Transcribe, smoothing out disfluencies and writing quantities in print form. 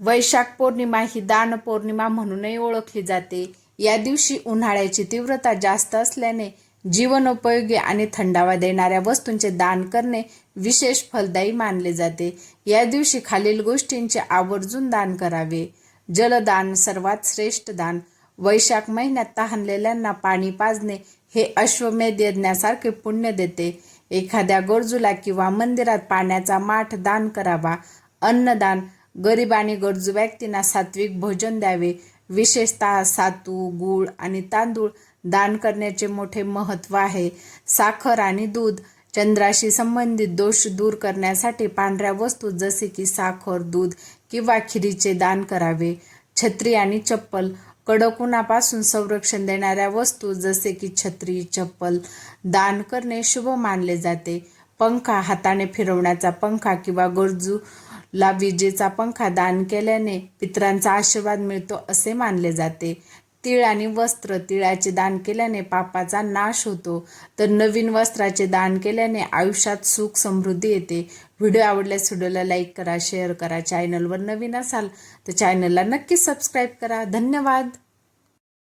वैशाख पौर्णिमा ही दान पौर्णिमा म्हणूनही ओळखली जाते. या दिवशी उन्हाळ्याची तीव्रता जास्त असल्याने जीवनोपयोगी आणि थंडावा देणाऱ्या वस्तूंचे दान करणे विशेष फलदायी मानले जाते. या दिवशी खालील गोष्टींचे आवर्जून दान करावे. जलदान सर्वात श्रेष्ठ दान. वैशाख महिन्यात तहानलेल्यांना पाणी पाजणे हे अश्वमेध यज्ञासारखे पुण्य देते. एखाद्या गरजूला किंवा मंदिरात पाण्याचा माठ दान करावा. अन्नदान. गरीब आणि गरजू व्यक्तींना सात्विक भोजन द्यावे. विशेषतः सातू, गूळ आणि तांदूळ दान करण्याचे मोठे महत्त्व आहे. साखर आणि दूध. चंद्राशी संबंधित दोष दूर करण्यासाठी पांढऱ्या वस्तू जसे की साखर, दूध किंवा खिरीचे दान करावे. छत्री आणि चप्पल. कडक उन्हापासून संरक्षण देणाऱ्या वस्तू जसे की छत्री, चप्पल दान करणे शुभ मानले जाते. पंखा. हाताने फिरवण्याचा पंखा किंवा गरजूला विजेचा पंखा दान केल्याने पितरांचा आशीर्वाद मिळतो असे मानले जाते. तीळ आणि वस्त्र. तिळाचे दान केल्याने पापाचा नाश होतो, तर नवीन वस्त्राचे दान केल्याने आयुष्यात सुख समृद्धी येते. व्हिडिओ आवडल्यास व्हिडिओला लाईक करा, शेअर करा. चॅनलवर नवीन असाल तर चॅनलला नक्की सबस्क्राईब करा. धन्यवाद.